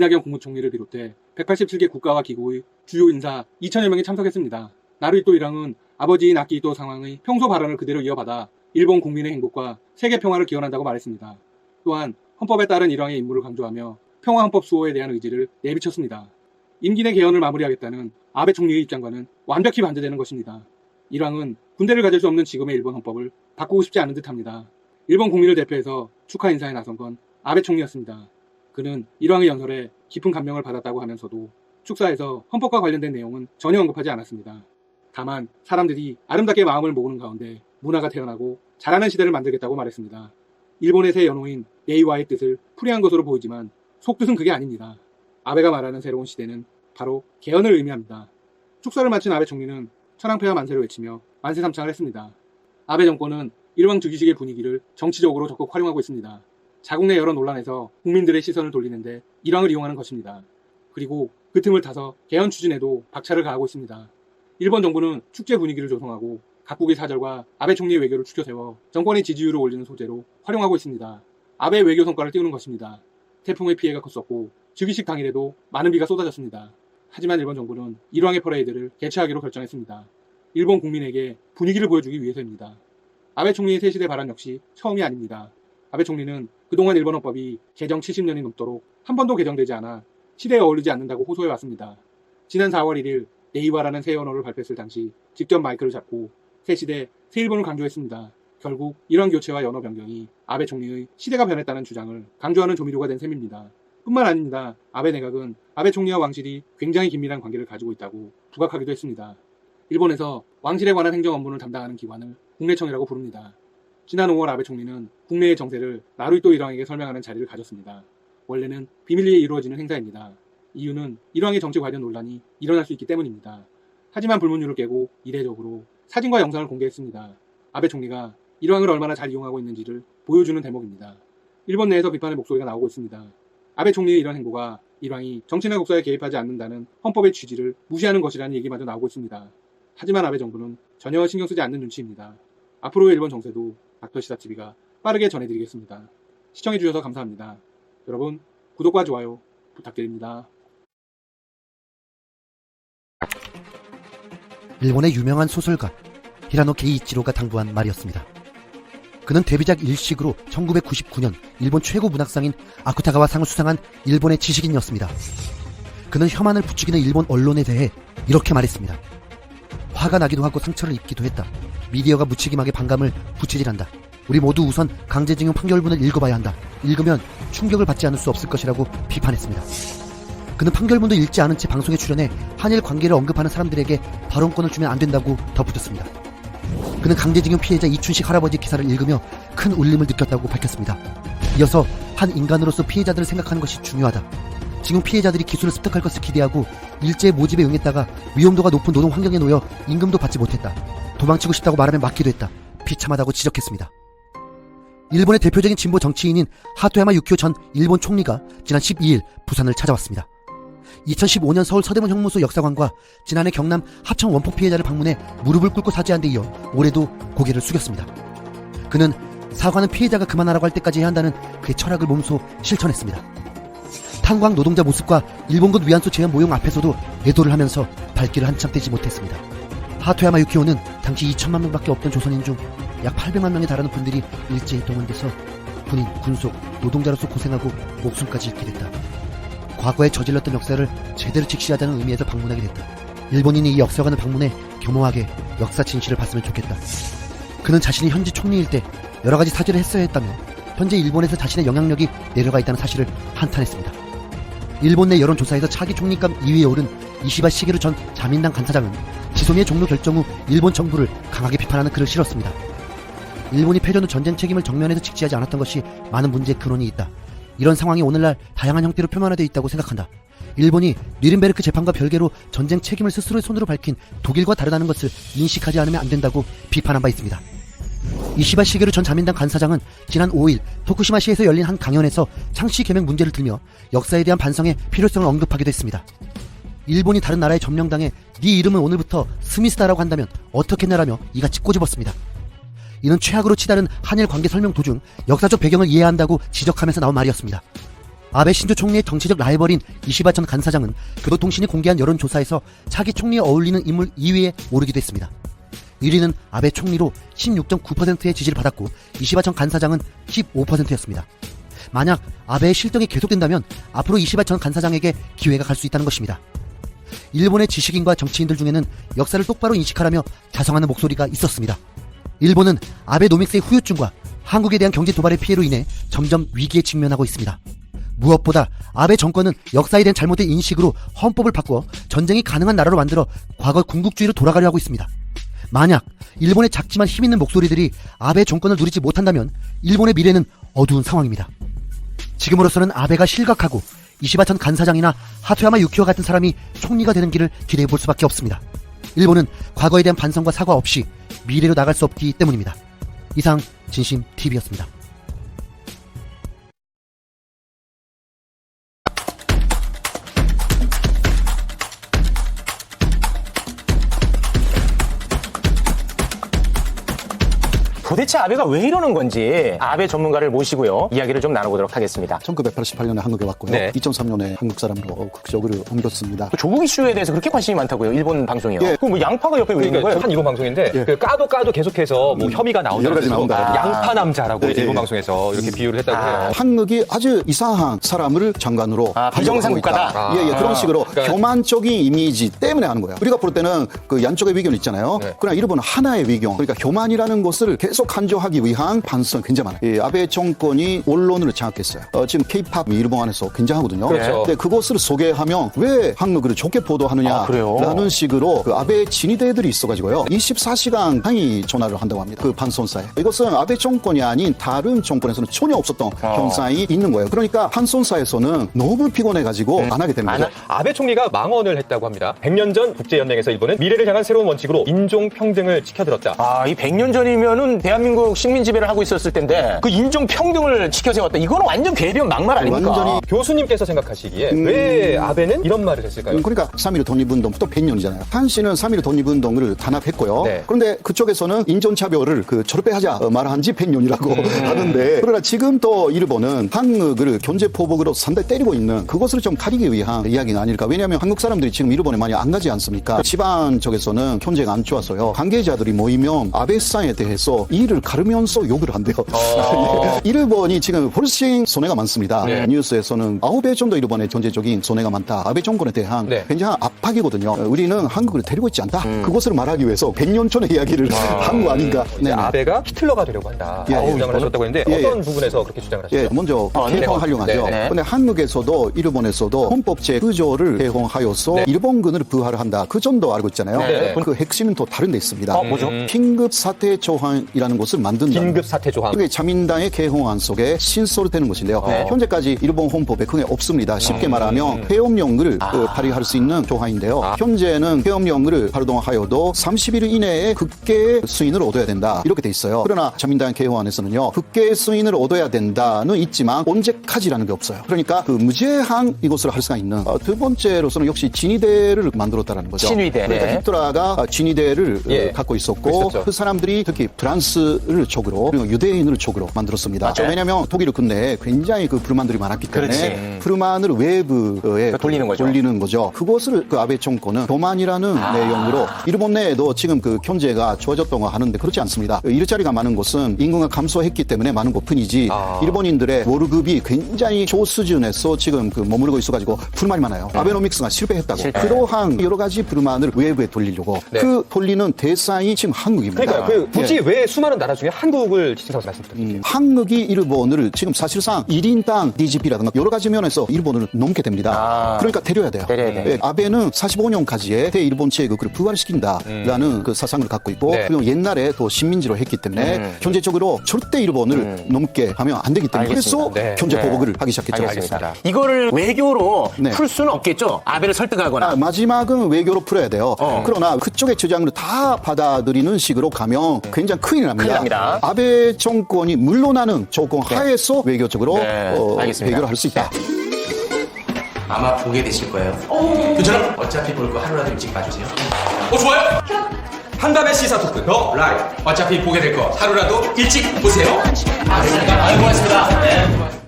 이낙연 국무총리를 비롯해 187개 국가와 기구의 주요 인사 2천여 명이 참석했습니다. 나루히토 일왕은 아버지인 아키히토 상황의 평소 발언을 그대로 이어받아 일본 국민의 행복과 세계 평화를 기원한다고 말했습니다. 또한 헌법에 따른 일왕의 임무를 강조하며 평화헌법 수호에 대한 의지를 내비쳤습니다. 임기 내 개헌을 마무리하겠다는 아베 총리의 입장과는 완벽히 반대되는 것입니다. 일왕은 군대를 가질 수 없는 지금의 일본 헌법을 바꾸고 싶지 않은 듯합니다. 일본 국민을 대표해서 축하 인사에 나선 건 아베 총리였습니다. 그는 일왕의 연설에 깊은 감명을 받았다고 하면서도 축사에서 헌법과 관련된 내용은 전혀 언급하지 않았습니다. 다만 사람들이 아름답게 마음을 모으는 가운데 문화가 태어나고 자라는 시대를 만들겠다고 말했습니다. 일본의 새 연호인 네이와의 뜻을 풀이한 것으로 보이지만 속뜻은 그게 아닙니다. 아베가 말하는 새로운 시대는 바로 개헌을 의미합니다. 축사를 마친 아베 총리는 천황폐하 만세를 외치며 만세삼창을 했습니다. 아베 정권은 일왕 즉위식의 분위기를 정치적으로 적극 활용하고 있습니다. 자국 내 여러 논란에서 국민들의 시선을 돌리는데 일왕을 이용하는 것입니다. 그리고 그 틈을 타서 개헌 추진에도 박차를 가하고 있습니다. 일본 정부는 축제 분위기를 조성하고 각국의 사절과 아베 총리의 외교를 추켜 세워 정권의 지지율을 올리는 소재로 활용하고 있습니다. 아베의 외교 성과를 띄우는 것입니다. 태풍의 피해가 컸었고 즉위식 당일에도 많은 비가 쏟아졌습니다. 하지만 일본 정부는 일왕의 퍼레이드를 개최하기로 결정했습니다. 일본 국민에게 분위기를 보여주기 위해서입니다. 아베 총리의 새시대 발언 역시 처음이 아닙니다. 아베 총리는 그동안 일본 헌법이 개정 70년이 넘도록 한 번도 개정되지 않아 시대에 어울리지 않는다고 호소해왔습니다. 지난 4월 1일 네이와라는 새 언어를 발표했을 당시 직접 마이크를 잡고 새 시대, 새 일본을 강조했습니다. 결국 일왕 교체와 연어 변경이 아베 총리의 시대가 변했다는 주장을 강조하는 조미료가 된 셈입니다. 뿐만 아닙니다. 아베 내각은 아베 총리와 왕실이 굉장히 긴밀한 관계를 가지고 있다고 부각하기도 했습니다. 일본에서 왕실에 관한 행정 업무를 담당하는 기관을 국내청이라고 부릅니다. 지난 5월 아베 총리는 국내의 정세를 나루히토 일왕에게 설명하는 자리를 가졌습니다. 원래는 비밀리에 이루어지는 행사입니다. 이유는 일왕의 정치 관련 논란이 일어날 수 있기 때문입니다. 하지만 불문율을 깨고 이례적으로 사진과 영상을 공개했습니다. 아베 총리가 일왕을 얼마나 잘 이용하고 있는지를 보여주는 대목입니다. 일본 내에서 비판의 목소리가 나오고 있습니다. 아베 총리의 이런 행보가 일왕이 정치나 국사에 개입하지 않는다는 헌법의 취지를 무시하는 것이라는 얘기마저 나오고 있습니다. 하지만 아베 정부는 전혀 신경 쓰지 않는 눈치입니다. 앞으로의 일본 정세도 닥터시사TV가 빠르게 전해드리겠습니다. 시청해주셔서 감사합니다. 여러분 구독과 좋아요 부탁드립니다. 일본의 유명한 소설가 히라노 게이이치로가 당부한 말이었습니다. 그는 데뷔작 일식으로 1999년 일본 최고 문학상인 아쿠타가와 상을 수상한 일본의 지식인이었습니다. 그는 혐한을 부추기는 일본 언론에 대해 이렇게 말했습니다. 화가 나기도 하고 상처를 입기도 했다. 미디어가 무책임하게 반감을 부채질한다. 우리 모두 우선 강제징용 판결문을 읽어봐야 한다. 읽으면 충격을 받지 않을 수 없을 것이라고 비판했습니다. 그는 판결문도 읽지 않은 채 방송에 출연해 한일 관계를 언급하는 사람들에게 발언권을 주면 안 된다고 덧붙였습니다. 그는 강제징용 피해자 이춘식 할아버지 기사를 읽으며 큰 울림을 느꼈다고 밝혔습니다. 이어서 한 인간으로서 피해자들을 생각하는 것이 중요하다. 징용 피해자들이 기술을 습득할 것을 기대하고 일제 모집에 응했다가 위험도가 높은 노동 환경에 놓여 임금도 받지 못했다. 도망치고 싶다고 말하면 맞기도 했다. 비참하다고 지적했습니다. 일본의 대표적인 진보 정치인인 하토야마 유키오 전 일본 총리가 지난 12일 부산을 찾아왔습니다. 2015년 서울 서대문 형무소 역사관과 지난해 경남 합천 원폭 피해자를 방문해 무릎을 꿇고 사죄한 데 이어 올해도 고개를 숙였습니다. 그는 사과는 피해자가 그만하라고 할 때까지 해야 한다는 그의 철학을 몸소 실천했습니다. 탄광 노동자 모습과 일본군 위안소 재현 모형 앞에서도 애도를 하면서 발길을 한참 떼지 못했습니다. 하토야마 유키오는 당시 2천만 명밖에 없던 조선인 중 약 800만 명에 달하는 분들이 일제에 동원돼서 군인, 군속, 노동자로서 고생하고 목숨까지 잃게 됐다. 과거에 저질렀던 역사를 제대로 직시하자는 의미에서 방문하게 됐다. 일본인이 이 역사관을 방문해 겸허하게 역사 진실을 봤으면 좋겠다. 그는 자신이 현지 총리일 때 여러 가지 사죄를 했어야 했다며 현재 일본에서 자신의 영향력이 내려가 있다는 사실을 한탄했습니다. 일본 내 여론조사에서 차기 총리감 2위에 오른 이시바 시게루 전 자민당 간사장은 지소미의 종로 결정 후 일본 정부를 강하게 비판하는 글을 실었습니다. 일본이 패전 후 전쟁 책임을 정면에서 직시하지 않았던 것이 많은 문제의 근원이 있다. 이런 상황이 오늘날 다양한 형태로 표면화되어 있다고 생각한다. 일본이 뉘른베르크 재판과 별개로 전쟁 책임을 스스로의 손으로 밝힌 독일과 다르다는 것을 인식하지 않으면 안 된다고 비판한 바 있습니다. 이시바 시게루 전 자민당 간사장은 지난 5일 토쿠시마시에서 열린 한 강연에서 창씨 개명 문제를 들며 역사에 대한 반성의 필요성을 언급하기도 했습니다. 일본이 다른 나라에 점령당해 네 이름은 오늘부터 스미스다라고 한다면 어떻겠냐라며 이같이 꼬집었습니다. 이는 최악으로 치달은 한일 관계 설명 도중 역사적 배경을 이해해야 한다고 지적하면서 나온 말이었습니다. 아베 신조 총리의 정치적 라이벌인 이시바 전 간사장은 교도통신이 공개한 여론조사에서 차기 총리에 어울리는 인물 2위에 오르기도 했습니다. 1위는 아베 총리로 16.9%의 지지를 받았고 이시바 전 간사장은 15%였습니다. 만약 아베의 실정이 계속된다면 앞으로 이시바 전 간사장에게 기회가 갈 수 있다는 것입니다. 일본의 지식인과 정치인들 중에는 역사를 똑바로 인식하라며 자성하는 목소리가 있었습니다. 일본은 아베노믹스의 후유증과 한국에 대한 경제 도발의 피해로 인해 점점 위기에 직면하고 있습니다. 무엇보다 아베 정권은 역사에 대한 잘못된 인식으로 헌법을 바꾸어 전쟁이 가능한 나라로 만들어 과거 군국주의로 돌아가려 하고 있습니다. 만약 일본의 작지만 힘있는 목소리들이 아베 정권을 누리지 못한다면 일본의 미래는 어두운 상황입니다. 지금으로서는 아베가 실각하고 이시바 전 간사장이나 하토야마 유키오 같은 사람이 총리가 되는 길을 기대해 볼 수밖에 없습니다. 일본은 과거에 대한 반성과 사과 없이 미래로 나갈 수 없기 때문입니다. 이상 진심TV였습니다. 도대체 아베가 왜 이러는 건지 아베 전문가를 모시고요. 이야기를 좀 나눠보도록 하겠습니다. 1988년에 한국에 왔고요. 네. 2003년에 한국 사람으로 국적을 옮겼습니다. 그 조국 이슈에 대해서 그렇게 관심이 많다고요. 일본 방송이요. 예. 그럼 뭐 양파가 옆에 왜 있는 거예요? 한 일본 방송인데 예. 그 까도 계속해서 뭐 혐의가 나오는 여러 가지 데서 나온다. 양파 남자라고 예, 이제 일본 예. 방송에서 이렇게 비유를 했다고 해요. 한국이 아주 이상한 사람을 장관으로 비정상 하고 있다. 국가다. 예, 그런 식으로 그러니까 교만적인 이미지 때문에 하는 거예요. 우리가 볼 때는 그 양쪽의 위견 있잖아요. 네. 그러나 일본은 하나의 위견. 그러니까 교만이라는 것을 계속 강조하기 위한 반성 굉장히 많아요. 예, 아베 정권이 언론을 장악했어요. 지금 K-팝 일본 안에서 굉장하거든요. 그렇죠. 근데 그것을 소개하면 왜 한국을 좋게 그래요? 보도하느냐라는 식으로 그 아베 진위대들이 있어가지고요. 24시간 항의 전화를 한다고 합니다. 그 판손사에. 이것은 아베 정권이 아닌 다른 정권에서는 전혀 없었던 현상이 있는 거예요. 그러니까 판손사에서는 너무 피곤해가지고 안 하게 되는 거죠. 아베 총리가 망언을 했다고 합니다. 100년 전 국제연맹에서 일본은 미래를 향한 새로운 원칙으로 인종평등을 지켜들었다. 이 100년 전이면은 대한민국 식민 지배를 하고 있었을 텐데 그 인종 평등을 지켜세웠다. 이거는 완전 괴변 막말 아닙니까? 완전히 교수님께서 생각하시기에 왜 아베는 이런 말을 했을까요? 그러니까 3.1 독립운동부터 100년이잖아요. 한씨는 3.1 독립운동을 단합했고요. 네. 그런데 그쪽에서는 인종차별을 설배하자 말한 지 100년이라고 하는데 그러나 지금 또 일본은 한국을 경제포복으로 상당히 때리고 있는 그것을 좀 가리기 위한 이야기가 아닐까. 왜냐하면 한국 사람들이 지금 일본에 많이 안 가지 않습니까? 지방 쪽에서는 경제가 안 좋아서요. 관계자들이 모이면 아베상에 대해서 이를 가르면서 욕을 한대요. 일본이 지금 훨씬 손해가 많습니다. 네. 뉴스에서는 9배 정도 일본의 경제적인 손해가 많다. 아베 정권에 대한 네. 굉장한 압박이거든요. 우리는 한국을 데리고 있지 않다. 그것을 말하기 위해서 100년 전의 이야기를 한 거 아닌가. 이제 네네. 아베가 히틀러가 되려고 한다. 예, 주장을 하셨다고 했는데 예, 어떤 부분에서 그렇게 주장을 하셨어요? 예, 먼저 개헌하려고 하죠. 네, 네. 그런데 한국에서도 일본에서도 헌법제 구조를 개헌하여서 네. 일본군을 부활한다. 그 정도 알고 있잖아요. 네. 그 핵심은 또 다른 데 있습니다. 뭐죠? 긴급 사태 조항이라는 것을 만든다. 긴급 사태 조항. 그게 자민당의 개헌안 속에 신설되는 것인데요. 현재까지 일본 헌법에 그게 없습니다. 쉽게 말하면 폐업령을 발의할 수 있는 조항인데요. 현재는 폐업령을 발동하여도 30일 이내에 국회 승인을 얻어야 된다. 이렇게 돼 있어요. 그러나 자민당 개헌안에서는요. 국회 승인을 얻어야 된다는 있지만 언제까지라는 게 없어요. 그러니까 그 무제한 이것을 할 수가 있는 두 번째로서는 역시 진위대를 만들었다라는 거죠. 친위대. 그러니까 네. 히틀러가 진위대를 예. 갖고 있었고 있었죠. 그 사람들이 특히 프랑스를 적으로 그리고 유대인을 적으로 만들었습니다. 맞아요. 왜냐하면 독일 군내에 굉장히 그 불만들이 많았기 때문에 그렇지. 불만을 외부에 돌리는 거죠. 그것을 그 아베 정권은 교만이라는 내용으로 일본 내에도 지금 그 경제가 좋아졌다고 하는데 그렇지 않습니다. 일자리가 많은 곳은 인구가 감소했기 때문에 많은 것뿐이지 일본인들의 월급이 굉장히 저수준에서 지금 그 머무르고 있어가지고 불만이 많아요. 아베노믹스가 실패했다고. 그러한 여러 가지 불만을 외부에 돌리려고 네. 그 돌리는 대상이 지금 한국입니다. 그러니까 그 굳이 예. 왜 수많은 나라 중에 한국을 지칭해서 말씀 부탁드릴게요. 한국이 일본을 지금 사실상 1인당 DGP라든가 여러 가지 면에서 일본을 넘게 됩니다. 그러니까 데려야 돼요. 데려야 돼. 예, 아베는 45년까지의 대일본 체육을 부활시킨다라는 그 사상을 갖고 있고 네. 그리고 옛날에 또 식민지로 했기 때문에 경제적으로 절대 일본을 넘게 하면 안 되기 때문에 알겠습니다. 그래서 네. 경제 보복을 하기 시작했죠. 알겠습니다. 이거를 외교로 네. 풀 수는 없겠죠? 아베를 설득하거나. 마지막은 외교로 풀어야 돼요. 그러나 그쪽의 주장을 다 받아들이는 식으로 가면 굉장히 큰일 납니다. 큰일 납니다. 아베 정권이 물러나는 조건 하에서 외교적으로 네, 알겠습니다. 외교를 할 수 있다. 아마 보게 되실 거예요. 그처럼 어차피 볼 거 하루라도 일찍 봐주세요. 좋아요. 한밤의 시사 토크 더 라이브. 어차피 보게 될 거 하루라도 일찍 보세요. 고맙습니다.